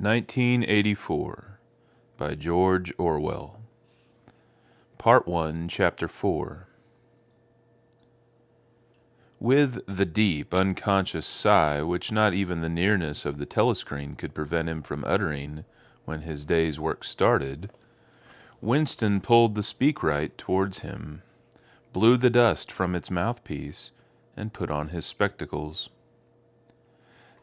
1984 by George Orwell. Part 1, Chapter 4. With the deep, unconscious sigh which not even the nearness of the telescreen could prevent him from uttering when his day's work started, Winston pulled the speakwrite towards him, blew the dust from its mouthpiece, and put on his spectacles.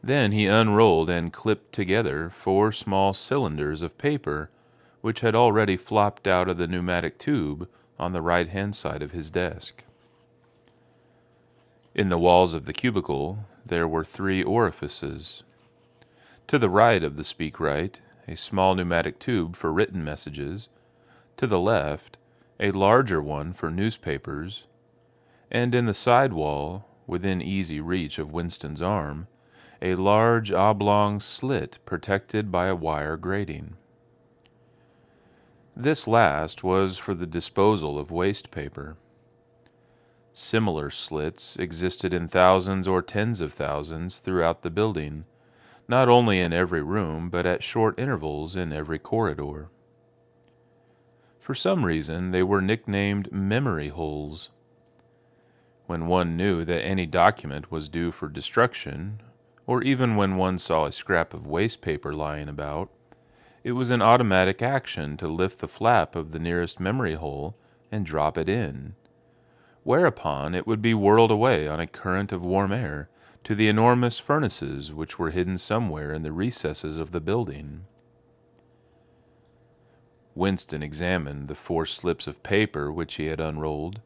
Then he unrolled and clipped together 4 small cylinders of paper which had already flopped out of the pneumatic tube on the right-hand side of his desk. In the walls of the cubicle there were 3 orifices. To the right of the speakwrite, a small pneumatic tube for written messages, to the left, a larger one for newspapers, and in the side wall, within easy reach of Winston's arm, a large oblong slit protected by a wire grating. This last was for the disposal of waste paper. Similar slits existed in thousands or tens of thousands throughout the building, not only in every room, but at short intervals in every corridor. For some reason, they were nicknamed memory holes. When one knew that any document was due for destruction, or even when one saw a scrap of waste paper lying about, it was an automatic action to lift the flap of the nearest memory hole and drop it in, whereupon it would be whirled away on a current of warm air to the enormous furnaces which were hidden somewhere in the recesses of the building. Winston examined the 4 slips of paper which he had unrolled.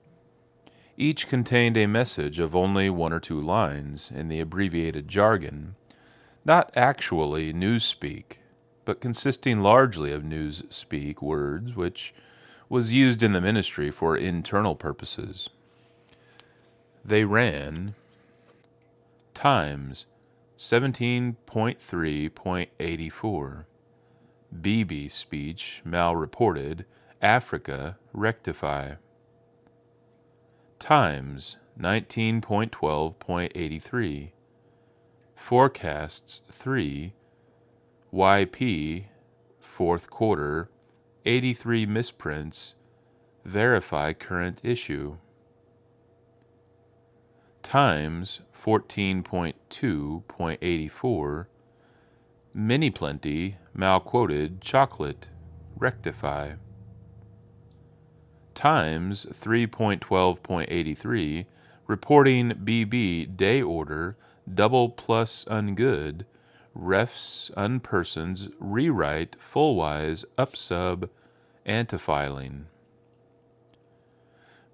Each contained a message of only 1 or 2 lines in the abbreviated jargon, not actually newspeak, but consisting largely of newspeak words which was used in the ministry for internal purposes. They ran: Times 17.3.84 BB speech malreported, Africa rectify. Times 19.12.83 Forecasts 3 YP 4th quarter 83 misprints verify current issue. Times 14.2.84 Mini Plenty malquoted chocolate rectify. Times 3.12.83 reporting BB day order double plus ungood refs Unpersons rewrite fullwise upsub antifiling.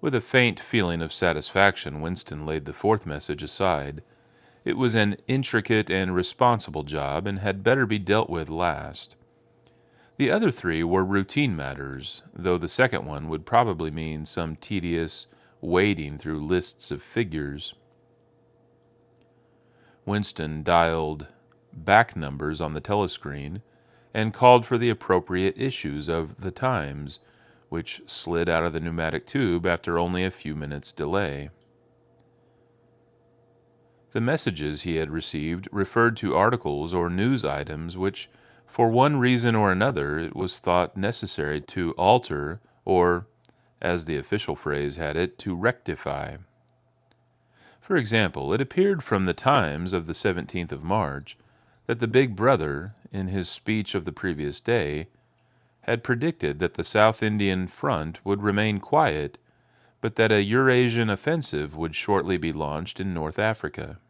With a faint feeling of satisfaction, Winston laid the 4th message aside. It was an intricate and responsible job and had better be dealt with last. The other 3 were routine matters, though the second one would probably mean some tedious wading through lists of figures. Winston dialed back numbers on the telescreen and called for the appropriate issues of the Times, which slid out of the pneumatic tube after only a few minutes' delay. The messages he had received referred to articles or news items which, for one reason or another, it was thought necessary to alter or, as the official phrase had it, to rectify. For example, it appeared from the Times of the 17th of March that the Big Brother, in his speech of the previous day, had predicted that the South Indian front would remain quiet, but that a Eurasian offensive would shortly be launched in North Africa.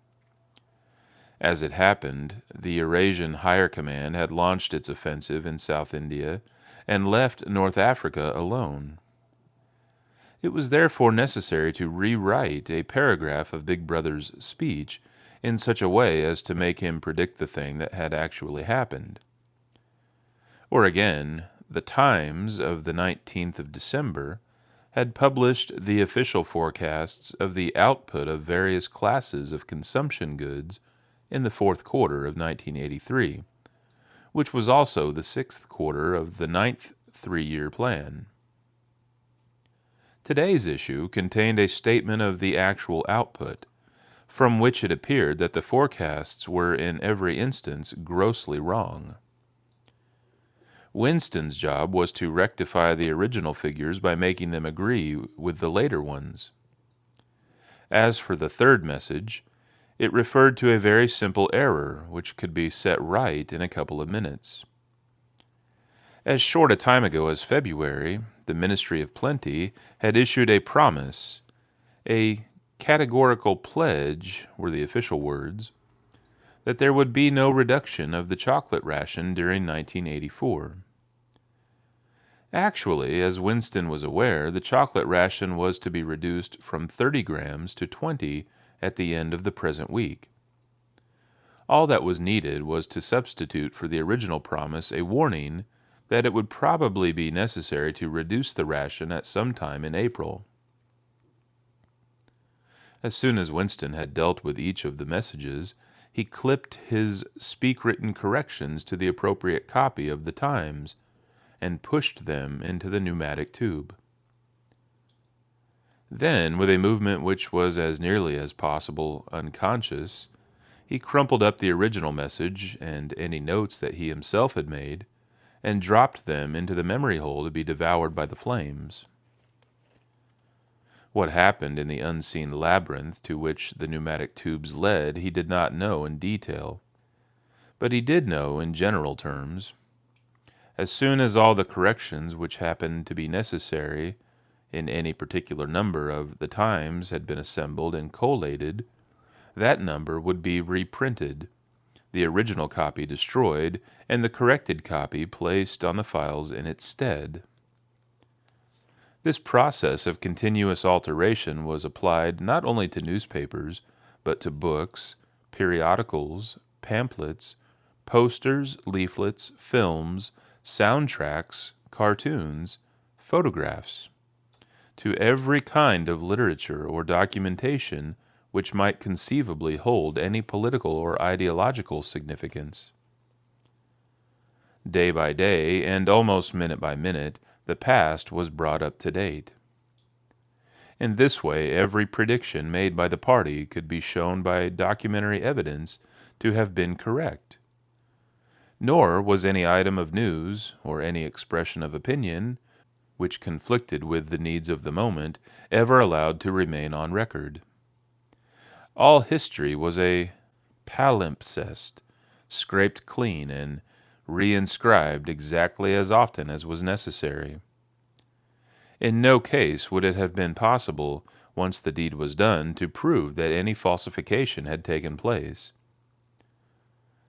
As it happened, the Eurasian Higher Command had launched its offensive in South India and left North Africa alone. It was therefore necessary to rewrite a paragraph of Big Brother's speech in such a way as to make him predict the thing that had actually happened. Or again, the Times of the 19th of December had published the official forecasts of the output of various classes of consumption goods in the 4th quarter of 1983, which was also the 6th quarter of the 9th 3-year plan. Today's issue contained a statement of the actual output, from which it appeared that the forecasts were in every instance grossly wrong. Winston's job was to rectify the original figures by making them agree with the later ones. As for the third message, it referred to a very simple error which could be set right in a couple of minutes. As short a time ago as February, the Ministry of Plenty had issued a promise, a categorical pledge were the official words, that there would be no reduction of the chocolate ration during 1984. Actually, as Winston was aware, the chocolate ration was to be reduced from 30 grams to 20 at the end of the present week. All that was needed was to substitute for the original promise a warning that it would probably be necessary to reduce the ration at some time in April. As soon as Winston had dealt with each of the messages, he clipped his speak-written corrections to the appropriate copy of the Times and pushed them into the pneumatic tube. Then, with a movement which was as nearly as possible unconscious, he crumpled up the original message and any notes that he himself had made, and dropped them into the memory hole to be devoured by the flames. What happened in the unseen labyrinth to which the pneumatic tubes led he did not know in detail, but he did know in general terms. As soon as all the corrections which happened to be necessary in any particular number of the Times had been assembled and collated, that number would be reprinted, the original copy destroyed, and the corrected copy placed on the files in its stead. This process of continuous alteration was applied not only to newspapers, but to books, periodicals, pamphlets, posters, leaflets, films, soundtracks, cartoons, photographs, to every kind of literature or documentation which might conceivably hold any political or ideological significance. Day by day, and almost minute by minute, the past was brought up to date. In this way, every prediction made by the party could be shown by documentary evidence to have been correct. Nor was any item of news, or any expression of opinion, which conflicted with the needs of the moment, ever allowed to remain on record. All history was a palimpsest, scraped clean and reinscribed exactly as often as was necessary. In no case would it have been possible, once the deed was done, to prove that any falsification had taken place.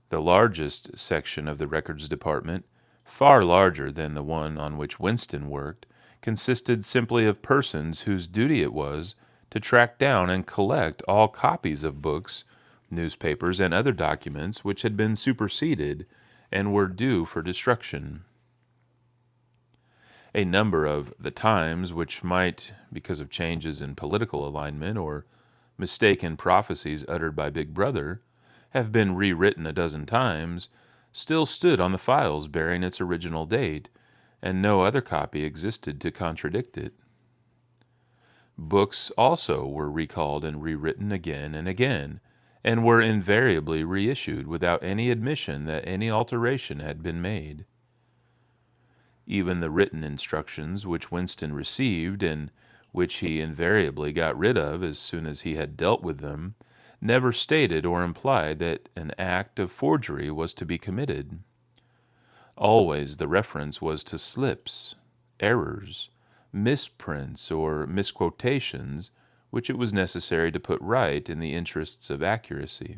The largest section of the records department, far larger than the one on which Winston worked, consisted simply of persons whose duty it was to track down and collect all copies of books, newspapers, and other documents which had been superseded and were due for destruction. A number of the Times, which might, because of changes in political alignment or mistaken prophecies uttered by Big Brother, have been rewritten a dozen times, still stood on the files bearing its original date, and no other copy existed to contradict it. Books also were recalled and rewritten again and again, and were invariably reissued without any admission that any alteration had been made. Even the written instructions which Winston received, and which he invariably got rid of as soon as he had dealt with them, never stated or implied that an act of forgery was to be committed. Always the reference was to slips, errors, misprints, or misquotations, which it was necessary to put right in the interests of accuracy.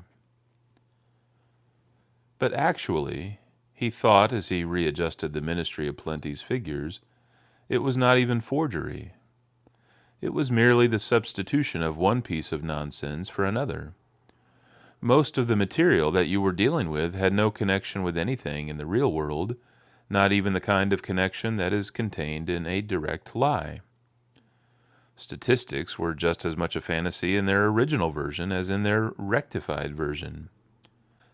But actually, he thought as he readjusted the Ministry of Plenty's figures, it was not even forgery. It was merely the substitution of one piece of nonsense for another. Most of the material that you were dealing with had no connection with anything in the real world, not even the kind of connection that is contained in a direct lie. Statistics were just as much a fantasy in their original version as in their rectified version.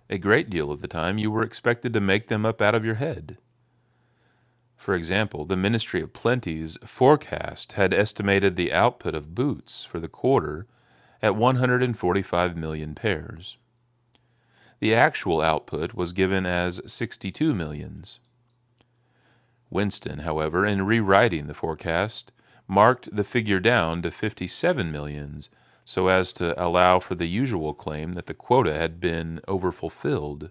A great deal of the time you were expected to make them up out of your head. For example, the Ministry of Plenty's forecast had estimated the output of boots for the quarter at 145 million pairs. The actual output was given as 62 millions. Winston, however, in rewriting the forecast, marked the figure down to 57 millions so as to allow for the usual claim that the quota had been overfulfilled.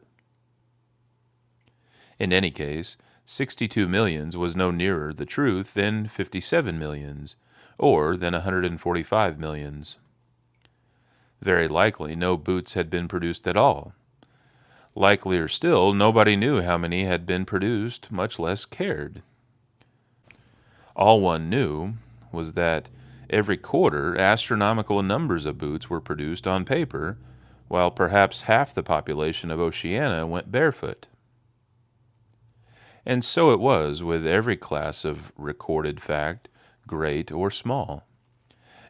In any case, 62 millions was no nearer the truth than 57 millions, or than 145 millions. Very likely no boots had been produced at all. Likelier still, nobody knew how many had been produced, much less cared. All one knew was that every quarter astronomical numbers of boots were produced on paper, while perhaps half the population of Oceania went barefoot. And so it was with every class of recorded fact, great or small.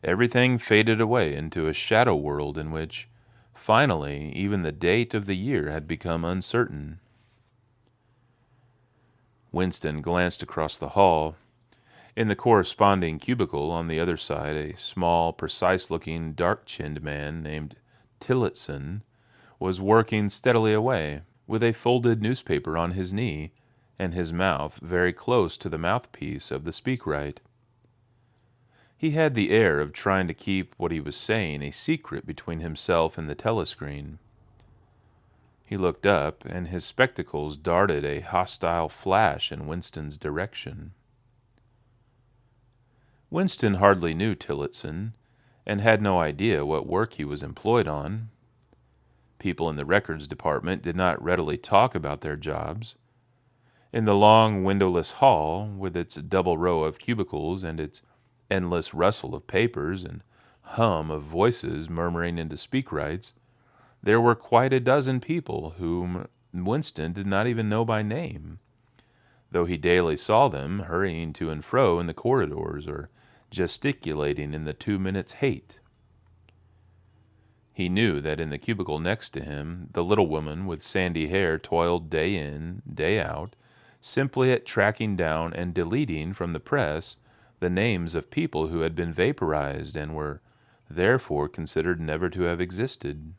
Everything faded away into a shadow world in which, finally, even the date of the year had become uncertain. Winston glanced across the hall. In the corresponding cubicle on the other side, a small, precise-looking, dark-chinned man named Tillotson was working steadily away, with a folded newspaper on his knee, and his mouth very close to the mouthpiece of the speakwrite. He had the air of trying to keep what he was saying a secret between himself and the telescreen. He looked up, and his spectacles darted a hostile flash in Winston's direction. Winston hardly knew Tillotson, and had no idea what work he was employed on. People in the records department did not readily talk about their jobs. In the long windowless hall, with its double row of cubicles and its endless rustle of papers and hum of voices murmuring into speakwrites, there were quite a dozen people whom Winston did not even know by name, though he daily saw them hurrying to and fro in the corridors or gesticulating in the 2 minutes hate. He knew that in the cubicle next to him, the little woman with sandy hair toiled day in, day out, simply at tracking down and deleting from the press the names of people who had been vaporized and were therefore considered never to have existed.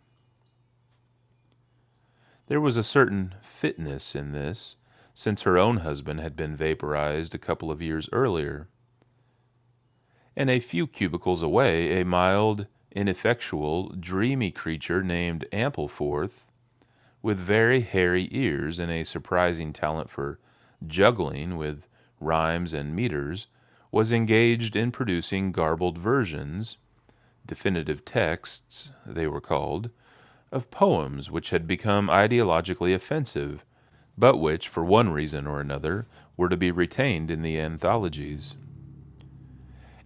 There was a certain fitness in this, since her own husband had been vaporized a couple of years earlier. And a few cubicles away, a mild, ineffectual, dreamy creature named Ampleforth, with very hairy ears and a surprising talent for juggling with rhymes and meters, was engaged in producing garbled versions, definitive texts, they were called, of poems which had become ideologically offensive, but which, for one reason or another, were to be retained in the anthologies.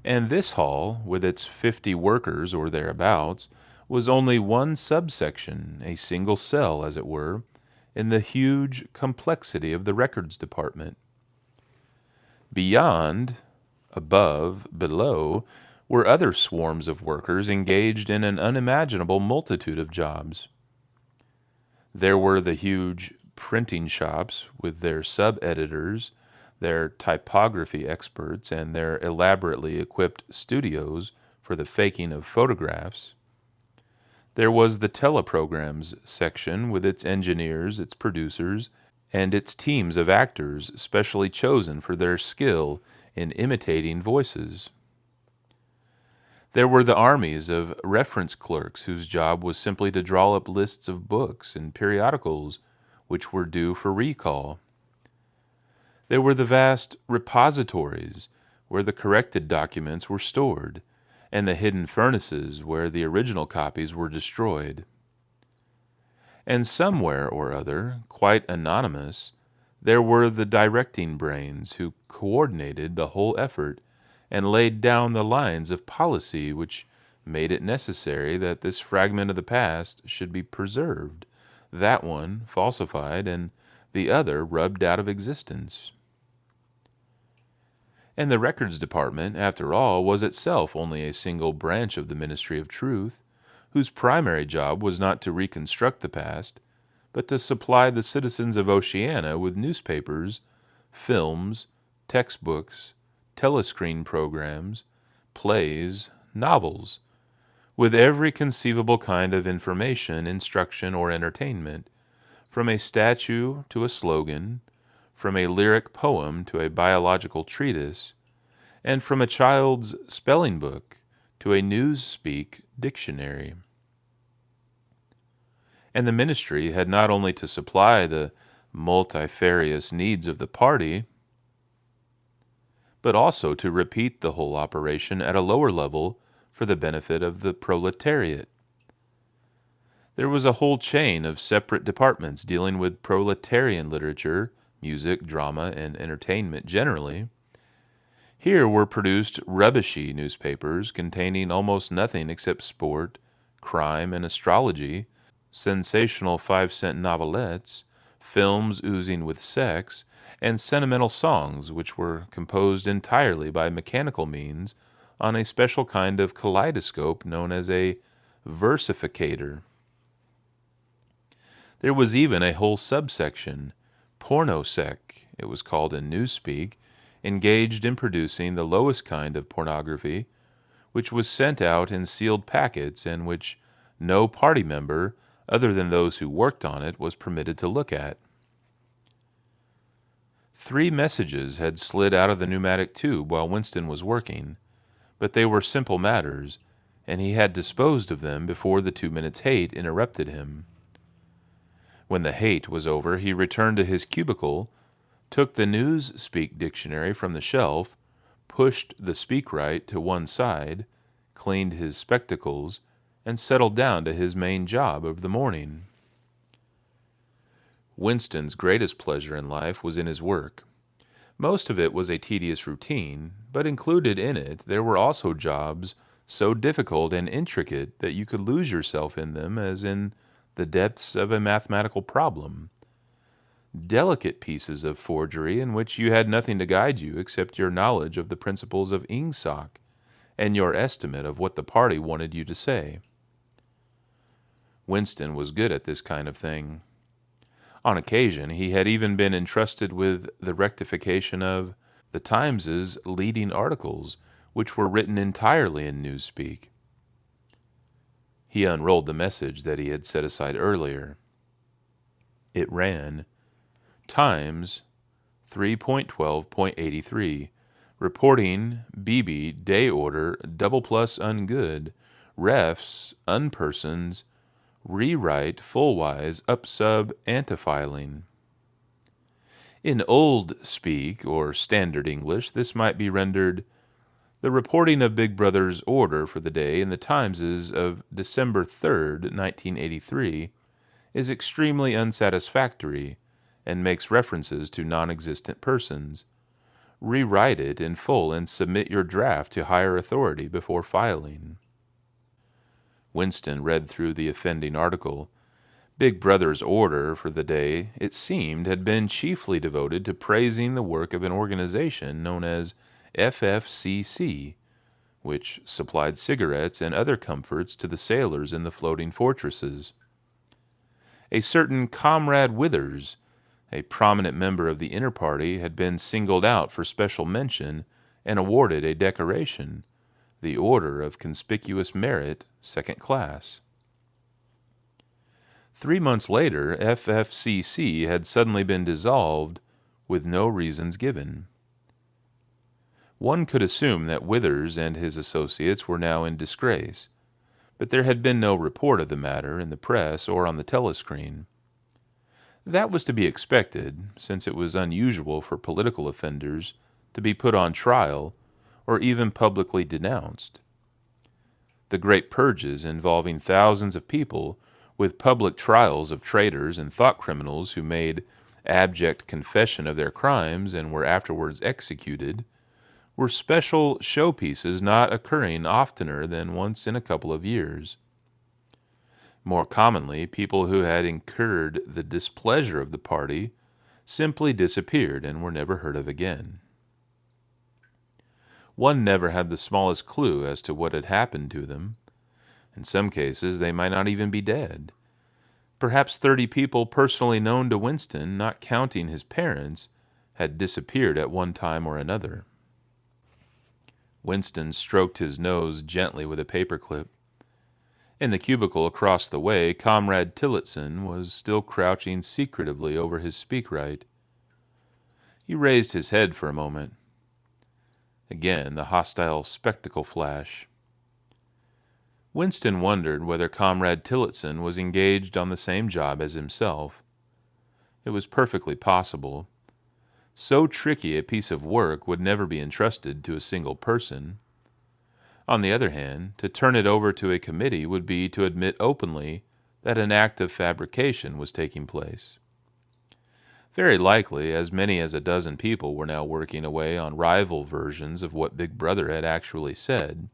And this hall, with its 50 workers or thereabouts, was only one subsection, a single cell, as it were, in the huge complexity of the records department. Beyond, above, below, were other swarms of workers engaged in an unimaginable multitude of jobs. There were the huge printing shops with their sub-editors, their typography experts, and their elaborately equipped studios for the faking of photographs. There was the teleprograms section with its engineers, its producers, and its teams of actors specially chosen for their skill in imitating voices. There were the armies of reference clerks whose job was simply to draw up lists of books and periodicals which were due for recall. There were the vast repositories where the corrected documents were stored, and the hidden furnaces where the original copies were destroyed. And somewhere or other, quite anonymous, there were the directing brains who coordinated the whole effort and laid down the lines of policy which made it necessary that this fragment of the past should be preserved, that one falsified, and the other rubbed out of existence. And the records department, after all, was itself only a single branch of the Ministry of Truth, whose primary job was not to reconstruct the past, but to supply the citizens of Oceania with newspapers, films, textbooks, telescreen programs, plays, novels, with every conceivable kind of information, instruction, or entertainment, from a statue to a slogan, from a lyric poem to a biological treatise, and from a child's spelling book to a newspeak dictionary. And the ministry had not only to supply the multifarious needs of the party, but also to repeat the whole operation at a lower level for the benefit of the proletariat. There was a whole chain of separate departments dealing with proletarian literature, music, drama, and entertainment generally. Here were produced rubbishy newspapers containing almost nothing except sport, crime, and astrology, sensational 5-cent novelettes, films oozing with sex, and sentimental songs which were composed entirely by mechanical means on a special kind of kaleidoscope known as a versificator. There was even a whole subsection, pornosec, it was called in newspeak, engaged in producing the lowest kind of pornography, which was sent out in sealed packets and which no party member, other than those who worked on it, was permitted to look at. 3 messages had slid out of the pneumatic tube while Winston was working, but they were simple matters, and he had disposed of them before the 2 minutes' hate interrupted him. When the hate was over, he returned to his cubicle, took the Newspeak dictionary from the shelf, pushed the speakwrite to one side, cleaned his spectacles, and settled down to his main job of the morning. Winston's greatest pleasure in life was in his work. Most of it was a tedious routine, but included in it there were also jobs so difficult and intricate that you could lose yourself in them as in the depths of a mathematical problem. Delicate pieces of forgery in which you had nothing to guide you except your knowledge of the principles of ingsoc and your estimate of what the party wanted you to say. Winston was good at this kind of thing. On occasion, he had even been entrusted with the rectification of the Times's leading articles, which were written entirely in newspeak. He unrolled the message that he had set aside earlier. It ran, Times 3.12.83, reporting BB day order double plus ungood, refs, unpersons, rewrite fullwise up sub antifiling. In old speak, or standard English, this might be rendered, the reporting of Big Brother's order for the day in the Timeses of December 3rd, 1983, is extremely unsatisfactory and makes references to non-existent persons. Rewrite it in full and submit your draft to higher authority before filing. Winston read through the offending article. Big Brother's order for the day, it seemed, had been chiefly devoted to praising the work of an organization known as FFCC, which supplied cigarettes and other comforts to the sailors in the floating fortresses. A certain Comrade Withers, a prominent member of the inner party, had been singled out for special mention and awarded a decoration, the Order of Conspicuous Merit, 2nd class. 3 months later, FFCC had suddenly been dissolved with no reasons given. One could assume that Withers and his associates were now in disgrace, but there had been no report of the matter in the press or on the telescreen. That was to be expected, since it was unusual for political offenders to be put on trial or even publicly denounced. The great purges involving thousands of people, with public trials of traitors and thought criminals who made abject confession of their crimes and were afterwards executed, were special showpieces not occurring oftener than once in a couple of years. More commonly, people who had incurred the displeasure of the party simply disappeared and were never heard of again. One never had the smallest clue as to what had happened to them. In some cases, they might not even be dead. Perhaps 30 people personally known to Winston, not counting his parents, had disappeared at one time or another. Winston stroked his nose gently with a paperclip. In the cubicle across the way, Comrade Tillotson was still crouching secretively over his speakwrite. He raised his head for a moment. Again, the hostile spectacle flash. Winston wondered whether Comrade Tillotson was engaged on the same job as himself. It was perfectly possible. So tricky a piece of work would never be entrusted to a single person. On the other hand, to turn it over to a committee would be to admit openly that an act of fabrication was taking place. Very likely, as many as a dozen people were now working away on rival versions of what Big Brother had actually said,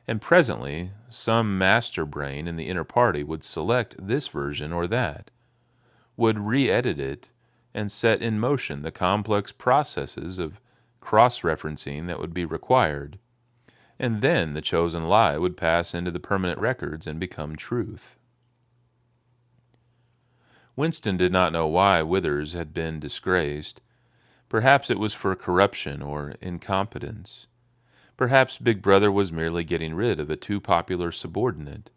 and presently some master brain in the inner party would select this version or that, would re-edit it, and set in motion the complex processes of cross-referencing that would be required, and then the chosen lie would pass into the permanent records and become truth. Winston did not know why Withers had been disgraced. Perhaps it was for corruption or incompetence. Perhaps Big Brother was merely getting rid of a too popular subordinate.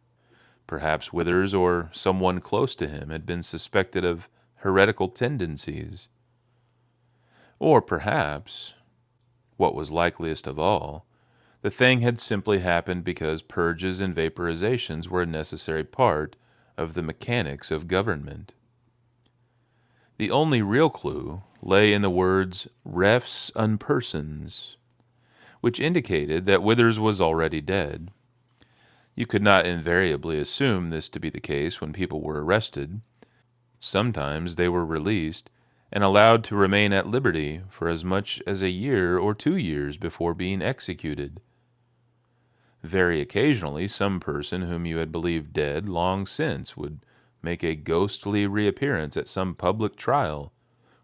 Perhaps Withers or someone close to him had been suspected of heretical tendencies. Or perhaps, what was likeliest of all, the thing had simply happened because purges and vaporizations were a necessary part of the mechanics of government. The only real clue lay in the words refs unpersons, which indicated that Withers was already dead. You could not invariably assume this to be the case when people were arrested. Sometimes they were released and allowed to remain at liberty for as much as a year or 2 years before being executed. Very occasionally, some person whom you had believed dead long since would make a ghostly reappearance at some public trial,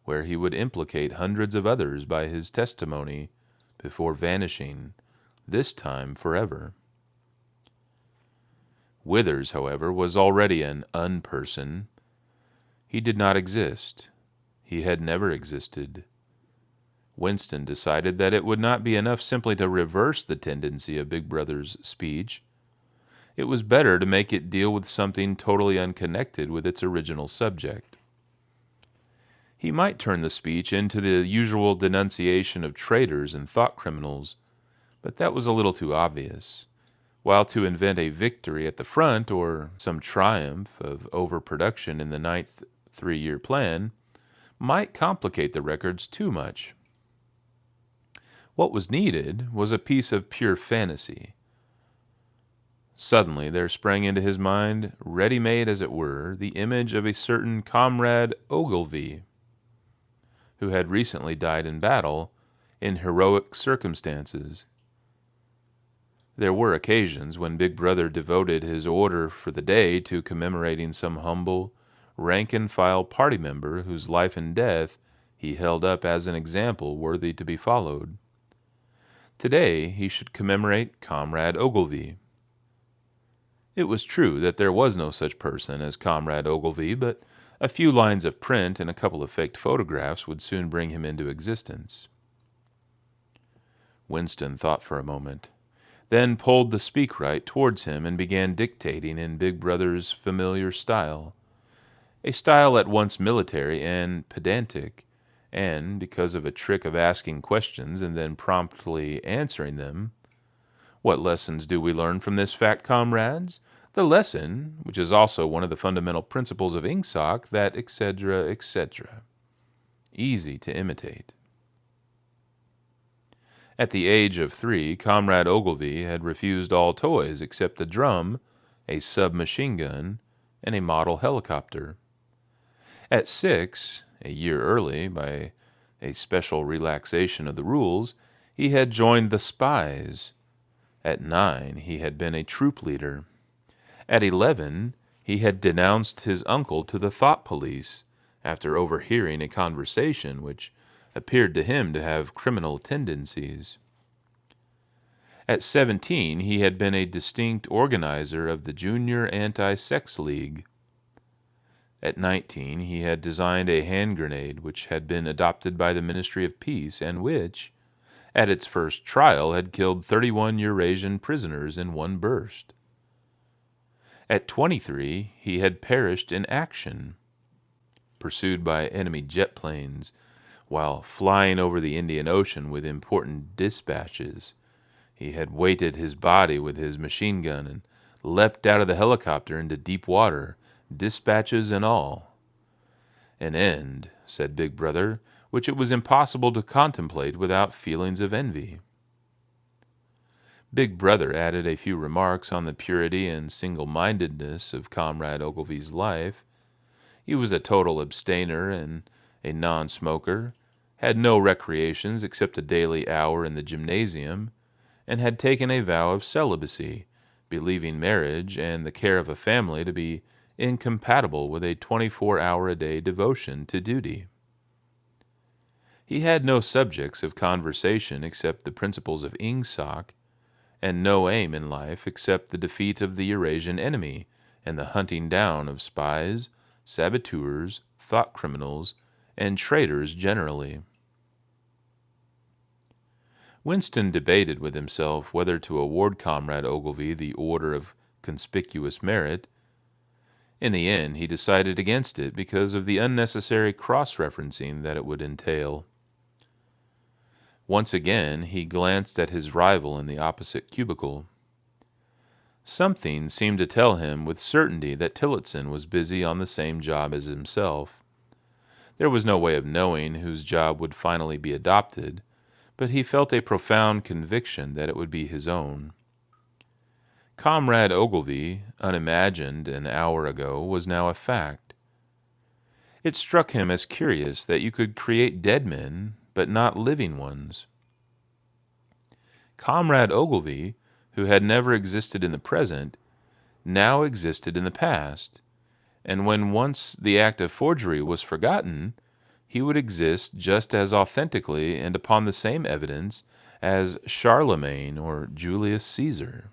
where he would implicate hundreds of others by his testimony before vanishing, this time forever. Withers, however, was already an unperson. He did not exist. He had never existed. Winston decided that it would not be enough simply to reverse the tendency of Big Brother's speech. It was better to make it deal with something totally unconnected with its original subject. He might turn the speech into the usual denunciation of traitors and thought criminals, but that was a little too obvious, while to invent a victory at the front or some triumph of overproduction in the 9th three-year plan might complicate the records too much. What was needed was a piece of pure fantasy. Suddenly there sprang into his mind, ready-made as it were, the image of a certain Comrade Ogilvy, who had recently died in battle in heroic circumstances. There were occasions when Big Brother devoted his order for the day to commemorating some humble, rank-and-file party member whose life and death he held up as an example worthy to be followed. Today he should commemorate Comrade Ogilvy. It was true that there was no such person as Comrade Ogilvy, but a few lines of print and a couple of faked photographs would soon bring him into existence. Winston thought for a moment, then pulled the speakwrite towards him and began dictating in Big Brother's familiar style, a style at once military and pedantic, and, because of a trick of asking questions and then promptly answering them, "What lessons do we learn from this fact, comrades? The lesson, which is also one of the fundamental principles of Ingsoc, that etc., etc." Easy to imitate. At the age of 3, Comrade Ogilvy had refused all toys except a drum, a submachine gun, and a model helicopter. At 6, a year early, by a special relaxation of the rules, he had joined the Spies. At 9, he had been a troop leader. At 11, he had denounced his uncle to the thought police after overhearing a conversation which appeared to him to have criminal tendencies. At 17, he had been a distinct organizer of the Junior Anti-Sex League. At 19, he had designed a hand grenade which had been adopted by the Ministry of Peace and which, at its first trial, had killed 31 Eurasian prisoners in one burst. At 23, he had perished in action, pursued by enemy jet planes, while flying over the Indian Ocean with important dispatches. He had weighted his body with his machine gun and leapt out of the helicopter into deep water, dispatches and all. An end, said Big Brother, which it was impossible to contemplate without feelings of envy. Big Brother added a few remarks on the purity and single-mindedness of Comrade Ogilvy's life. He was a total abstainer and a non-smoker, had no recreations except a daily hour in the gymnasium, and had taken a vow of celibacy, believing marriage and the care of a family to be incompatible with a 24-hour-a-day devotion to duty. He had no subjects of conversation except the principles of Ingsoc, and no aim in life except the defeat of the Eurasian enemy and the hunting down of spies, saboteurs, thought criminals, and traitors generally. Winston debated with himself whether to award Comrade Ogilvy the Order of Conspicuous Merit. In the end, he decided against it because of the unnecessary cross-referencing that it would entail. Once again, he glanced at his rival in the opposite cubicle. Something seemed to tell him with certainty that Tillotson was busy on the same job as himself. There was no way of knowing whose job would finally be adopted, but he felt a profound conviction that it would be his own. Comrade Ogilvy, unimagined an hour ago, was now a fact. It struck him as curious that you could create dead men, but not living ones. Comrade Ogilvy, who had never existed in the present, now existed in the past, and when once the act of forgery was forgotten, he would exist just as authentically and upon the same evidence as Charlemagne or Julius Caesar.